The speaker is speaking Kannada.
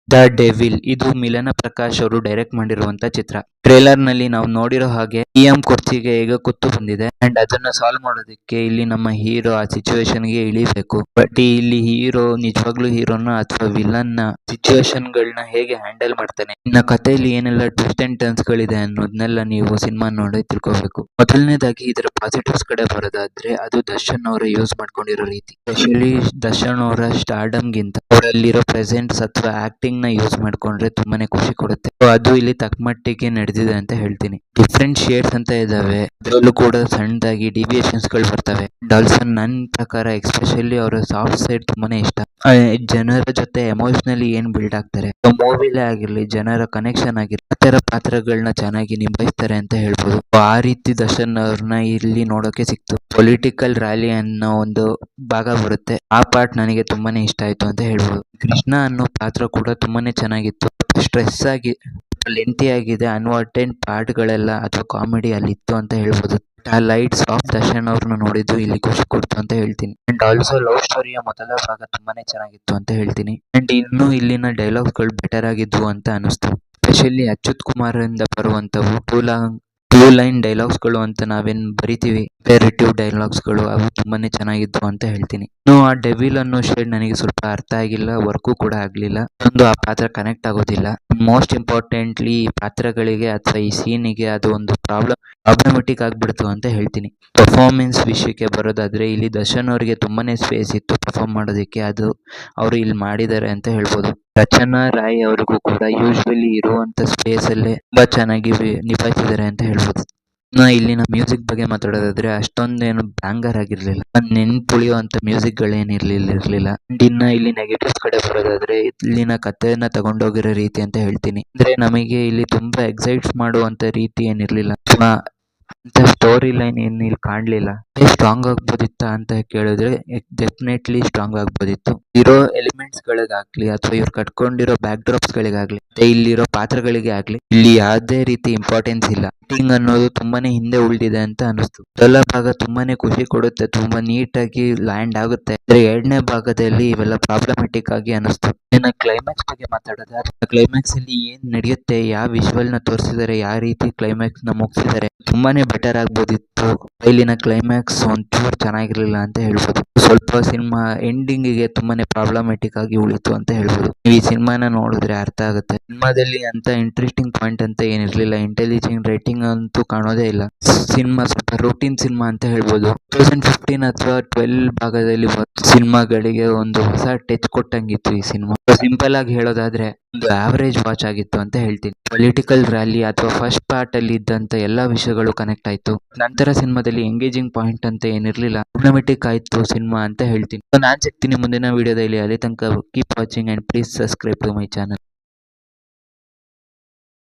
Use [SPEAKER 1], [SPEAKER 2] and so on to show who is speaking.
[SPEAKER 1] ದ ಡೆವಿಲ್ ಇದು ಮಿಲನ ಪ್ರಕಾಶ್ ಅವರು ಡೈರೆಕ್ಟ್ ಮಾಡಿರುವಂತ ಚಿತ್ರ. ಟ್ರೇಲರ್ ನಲ್ಲಿ ನಾವು ನೋಡಿರೋ ಹಾಗೆ ಸಿಎಂ ಕುರ್ಚಿಗೆ ಈಗ ಕುತ್ತು ಬಂದಿದೆ ಅಂಡ್ ಅದನ್ನ ಸಾಲ್ವ್ ಮಾಡೋದಕ್ಕೆ ಇಲ್ಲಿ ನಮ್ಮ ಹೀರೋ ಆ ಸಿಚುವೇಶನ್ ಗೆ ಇಳಿಬೇಕು. ಬಟ್ ಇಲ್ಲಿ ಹೀರೋ ನಿಜವಾಗ್ಲೂ ಹೀರೋನ ಅಥವಾ ವಿಲನ್ ನ ಸಿಚುವೇಶನ್ ಗಳನ್ನ ಹೇಗೆ ಹ್ಯಾಂಡಲ್ ಮಾಡ್ತಾನೆ, ಇನ್ನ ಕಥೆಯಲ್ಲಿ ಏನೆಲ್ಲ ಟ್ವಿಸ್ಟ್ ಅಂಡ್ ಟರ್ನ್ಸ್ ಗಳಿದೆ ಅನ್ನೋದನ್ನೆಲ್ಲ ನೀವು ಸಿನಿಮಾ ನೋಡಿ ತಿಳ್ಕೋಬೇಕು. ಮೊದಲನೇದಾಗಿ ಇದರ ಪಾಸಿಟಿವ್ಸ್ ಕಡೆ ಬರೋದಾದ್ರೆ ಅದು ದರ್ಶನ್ ಅವರ ಯೂಸ್ ಮಾಡ್ಕೊಂಡಿರೋ ರೀತಿ, ಸ್ಪೆಷಲಿ ದರ್ಶನ್ ಅವರ ಸ್ಟಾರ್ಡಮ್ ಗಿಂತ ಅವರಲ್ಲಿರೋ ಪ್ರೆಸೆಂಟ್ಸ್ ಅಥವಾ ಆಕ್ಟಿಂಗ್ ನ ಯೂಸ್ ಮಾಡ್ಕೊಂಡ್ರೆ ತುಂಬಾನೇ ಖುಷಿ ಕೊಡುತ್ತೆ. ಅದು ಇಲ್ಲಿ ತಕ್ಕಮಟ್ಟಿಗೆ ನಡೆದಿದೆ ಅಂತ ಹೇಳ್ತೀನಿ. ಡಿಫ್ರೆಂಟ್ ಶೇಡ್ಸ್ ಅಂತ ಇದಾವೆ, ಅದರಲ್ಲೂ ಕೂಡ ಸಣ್ಣದಾಗಿ ಡಿವಿಯೇಷನ್ಸ್ ಗಳು ಬರ್ತವೆ. ಆಲ್ಸೋ ನನ್ನ ಪ್ರಕಾರ ಎಕ್ಸ್ಪೆಷಲಿ ಅವರ ಸಾಫ್ಟ್ ಸೈಡ್ ತುಂಬಾನೇ ಇಷ್ಟ. ಜನರ ಜೊತೆ ಎಮೋಷನಲಿ ಏನ್ ಬಿಲ್ಡ್ ಆಗ್ತಾರೆ, ಮೂವಿಲೇ ಆಗಿರ್ಲಿ ಜನರ ಕನೆಕ್ಷನ್ ಆಗಿರ್ಲಿ ಆ ತರ ಪಾತ್ರಗಳನ್ನ ಚೆನ್ನಾಗಿ ನಿಭಾಯಿಸ್ತಾರೆ ಅಂತ ಹೇಳ್ಬೋದು. ಆ ರೀತಿ ದರ್ಶನ್ ಅವ್ರನ್ನ ಇಲ್ಲಿ ನೋಡೋಕೆ ಸಿಕ್ತು. ಪೊಲಿಟಿಕಲ್ ರ್ಯಾಲಿ ಅನ್ನೋ ಒಂದು ಭಾಗ ಬರುತ್ತೆ, ಆ ಪಾರ್ಟ್ ನನಗೆ ತುಂಬಾನೇ ಇಷ್ಟ ಆಯ್ತು ಅಂತ ಹೇಳ್ಬೋದು. ಕೃಷ್ಣ ಅನ್ನೋ ಪಾತ್ರ ಕೂಡ ತುಂಬಾನೇ ಚೆನ್ನಾಗಿತ್ತು. ಸ್ಟ್ರೆಸ್ ಆಗಿ ಲೆಂತಿ ಆಗಿದೆ, ಅನ್ವಾಂಟೆಡ್ ಪಾರ್ಟ್ ಗಳೆಲ್ಲ ಅಥವಾ ಕಾಮಿಡಿ ಅಲ್ಲಿ ಇತ್ತು ಅಂತ ಹೇಳ್ಬೋದು. ಆ ಲೈಟ್ಸ್ ಆಫ್ ದರ್ಶನ್ ಅವ್ರನ್ನ ನೋಡಿದ್ದು ಇಲ್ಲಿ ಖುಷಿ ಕೊಡ್ತು ಅಂತ ಹೇಳ್ತೀನಿ. ಅಂಡ್ ಆಲ್ಸೋ ಲವ್ ಸ್ಟೋರಿಯ ಮೊದಲ ಭಾಗ ತುಂಬಾನೇ ಚೆನ್ನಾಗಿತ್ತು ಅಂತ ಹೇಳ್ತೀನಿ. ಅಂಡ್ ಇನ್ನು ಇಲ್ಲಿನ ಡೈಲಾಗ್ಸ್ ಗಳು ಬೆಟರ್ ಆಗಿದ್ವು ಅಂತ ಅನಿಸ್ತು. ಸ್ಪೆಷಲಿ ಅಚ್ಯುತ್ ಕುಮಾರ್ ಇಂದ ಬರುವಂತವು ಟೂ ಲೈನ್ ಡೈಲಾಗ್ಸ್ ಗಳು ಅಂತ ನಾವೇನ್ ಬರಿತೀವಿ, ಇಂಪೇರೇಟಿವ್ ಡೈಲಾಗ್ಸ್ ಗಳು, ಅವು ತುಂಬಾನೇ ಚೆನ್ನಾಗಿದ್ವು ಅಂತ ಹೇಳ್ತೀನಿ. ಇನ್ನು ಆ ಡೆವಿಲ್ ಅನ್ನೋ ಶೇಡ್ ನನಗೆ ಸ್ವಲ್ಪ ಅರ್ಥ ಆಗಿಲ್ಲ, ವರ್ಕು ಕೂಡ ಆಗ್ಲಿಲ್ಲ. ಒಂದು ಆ ಪಾತ್ರ ಕನೆಕ್ಟ್ ಆಗೋದಿಲ್ಲ. ಮೋಸ್ಟ್ ಇಂಪಾರ್ಟೆಂಟ್ಲಿ ಈ ಪಾತ್ರಗಳಿಗೆ ಅಥವಾ ಈ ಸೀನಿಗೆ ಅದು ಒಂದು ಪ್ರಾಬ್ಲಮೆಟಿಕ್ ಆಗ್ಬಿಡ್ತು ಅಂತ ಹೇಳ್ತೀನಿ. ಪರ್ಫಾರ್ಮೆನ್ಸ್ ವಿಷಯಕ್ಕೆ ಬರೋದಾದ್ರೆ ಇಲ್ಲಿ ದರ್ಶನ್ ಅವರಿಗೆ ತುಂಬಾನೇ ಸ್ಪೇಸ್ ಇತ್ತು ಪರ್ಫಾರ್ಮ್ ಮಾಡೋದಕ್ಕೆ, ಅದು ಅವರು ಇಲ್ಲಿ ಮಾಡಿದ್ದಾರೆ ಅಂತ ಹೇಳ್ಬೋದು. ರಚನಾ ರಾಯ್ ಅವ್ರಿಗೂ ಕೂಡ ಯೂಶ್ವಲಿ ಇರುವಂತ ಸ್ಪೇಸ್ ಅಲ್ಲೇ ತುಂಬಾ ಚೆನ್ನಾಗಿ ನಿಭಾಯಿಸಿದ್ದಾರೆ ಅಂತ ಹೇಳ್ಬೋದು. ಇಲ್ಲಿನ ಮ್ಯೂಸಿಕ್ ಬಗ್ಗೆ ಮಾತಾಡೋದಾದ್ರೆ ಅಷ್ಟೊಂದೇನು ಬ್ಯಾಂಗರ್ ಆಗಿರ್ಲಿಲ್ಲ, ನೆನ್ಪುಳಿಯುವಂತ ಮ್ಯೂಸಿಕ್ ಗಳೇನಿರ್ಲಿಲ್ಲ. ಇನ್ನ ಇಲ್ಲಿ ನೆಗೆಟಿವ್ಸ್ ಕಡೆ ಬರೋದಾದ್ರೆ ಇಲ್ಲಿನ ಕಥೆಯನ್ನ ತಗೊಂಡೋಗಿರೋ ರೀತಿ ಅಂತ ಹೇಳ್ತೀನಿ. ಅಂದ್ರೆ ನಮಗೆ ಇಲ್ಲಿ ತುಂಬಾ ಎಕ್ಸೈಟ್ಸ್ ಮಾಡುವಂತ ರೀತಿ ಏನಿರ್ಲಿಲ್ಲ, ಅಂತ ಸ್ಟೋರಿ ಲೈನ್ ಏನ್ ಇಲ್ಲಿ ಕಾಣ್ಲಿಲ್ಲ. ಸ್ಟ್ರಾಂಗ್ ಆಗ್ಬೋದಿತ್ತ ಅಂತ ಕೇಳಿದ್ರೆ ಡೆಫಿನೆಟ್ಲಿ ಸ್ಟ್ರಾಂಗ್ ಆಗ್ಬೋದಿತ್ತು. ಇರೋ ಎಲಿಮೆಂಟ್ಸ್ ಗಳಿಗಾಗ್ಲಿ ಅಥವಾ ಇವ್ರು ಕಟ್ಕೊಂಡಿರೋ ಬ್ಯಾಕ್ ಡ್ರಾಪ್ಸ್ ಗಳಿಗಾಗ್ಲಿ ಇಲ್ಲಿರೋ ಪಾತ್ರಗಳಿಗೆ ಆಗ್ಲಿ ಇಲ್ಲಿ ಯಾವುದೇ ರೀತಿ ಇಂಪಾರ್ಟೆನ್ಸ್ ಇಲ್ಲ. ಆಕ್ಟಿಂಗ್ ಅನ್ನೋದು ತುಂಬಾನೇ ಹಿಂದೆ ಉಳಿದಿದೆ ಅಂತ ಅನಿಸ್ತು. ಮೊದಲ ಭಾಗ ತುಂಬಾನೇ ಖುಷಿ ಕೊಡುತ್ತೆ, ತುಂಬಾ ನೀಟಾಗಿ ಲ್ಯಾಂಡ್ ಆಗುತ್ತೆ. ಆದ್ರೆ ಎರಡನೇ ಭಾಗದಲ್ಲಿ ಇವೆಲ್ಲ ಪ್ರಾಬ್ಲಮೆಟಿಕ್ ಆಗಿ ಅನಿಸ್ತು. ಇನ್ನು ಕ್ಲೈಮ್ಯಾಕ್ಸ್ ಬಗ್ಗೆ ಮಾತಾಡೋದಾದ್ರೆ ಕ್ಲೈಮ್ಯಾಕ್ಸ್ ಅಲ್ಲಿ ಏನ್ ನಡೆಯುತ್ತೆ, ಯಾವ ವಿಜುವಲ್ ನ ತೋರಿಸಿದ್ದಾರೆ, ಯಾವ ರೀತಿ ಕ್ಲೈಮ್ಯಾಕ್ಸ್ ನ ಮುಗಿಸಿದ್ದಾರೆ, ತುಂಬಾನೇ ಬೆಟರ್ ಆಗ್ಬೋದಿತ್ತು. ಇಲ್ಲಿನ ಕ್ಲೈಮ್ಯಾಕ್ಸ್ ಒಂಚೂರು ಚೆನ್ನಾಗಿರ್ಲಿಲ್ಲ ಅಂತ ಹೇಳ್ಬೋದು. ಸ್ವಲ್ಪ ಸಿನಿಮಾ ಎಂಡಿಂಗಿಗೆ ತುಂಬಾನೇ ಪ್ರಾಬ್ಲಮೆಟಿಕ್ ಆಗಿ ಉಳಿತು ಅಂತ ಹೇಳ್ಬೋದು. ನೀವು ಈ ಸಿನಿಮಾನ ನೋಡಿದ್ರೆ ಅರ್ಥ ಆಗುತ್ತೆ. ಸಿನಿಮಾದಲ್ಲಿ ಅಂತ ಇಂಟ್ರೆಸ್ಟಿಂಗ್ ಪಾಯಿಂಟ್ ಅಂತ ಏನಿರ್ಲಿಲ್ಲ, ಇಂಟೆಲಿಜೆಂಟ್ ರೈಟಿಂಗ್ ಅಂತೂ ಕಾಣೋದೇ ಇಲ್ಲ. ಸಿನಿಮಾ ಸ್ವಲ್ಪ ರೂಟೀನ್ ಸಿನಿಮಾ ಅಂತ ಹೇಳ್ಬೋದು. 2015 ಅಥವಾ 12 ಭಾಗದಲ್ಲಿ ಸಿನಿಮಾಗಳಿಗೆ ಒಂದು ಹೊಸ ಟಚ್ ಕೊಟ್ಟಂಗಿತ್ತು ಈ ಸಿನಿಮಾ. ಸಿಂಪಲ್ ಆಗಿ ಹೇಳೋದಾದ್ರೆ ಒಂದು ಆವರೇಜ್ ವಾಚ್ ಆಗಿತ್ತು ಅಂತ ಹೇಳ್ತೀನಿ. ಪೊಲಿಟಿಕಲ್ ರ್ಯಾಲಿ ಅಥವಾ ಫಸ್ಟ್ ಪಾರ್ಟ್ ಅಲ್ಲಿ ಇದ್ದಂತ ಎಲ್ಲಾ ವಿಷಯಗಳು ಕನೆಕ್ಟ್ ಆಯ್ತು. ನಂತರ ಸಿನಿಮಾದಲ್ಲಿ ಎಂಗೇಜಿಂಗ್ ಪಾಯಿಂಟ್ ಅಂತ ಏನಿರ್ಲಿಲ್ಲ, ಪ್ರಾಬ್ಲಮೆಟಿಕ್ ಆಯ್ತು ಸಿನಿಮಾ ಅಂತ ಹೇಳ್ತೀನಿ. ನಾನ್ ಸಿಗ್ತೀನಿ ಮುಂದಿನ ವಿಡಿಯೋದಲ್ಲಿ. ಅಲ್ಲಿ ತನಕ keep watching and please subscribe to my channel.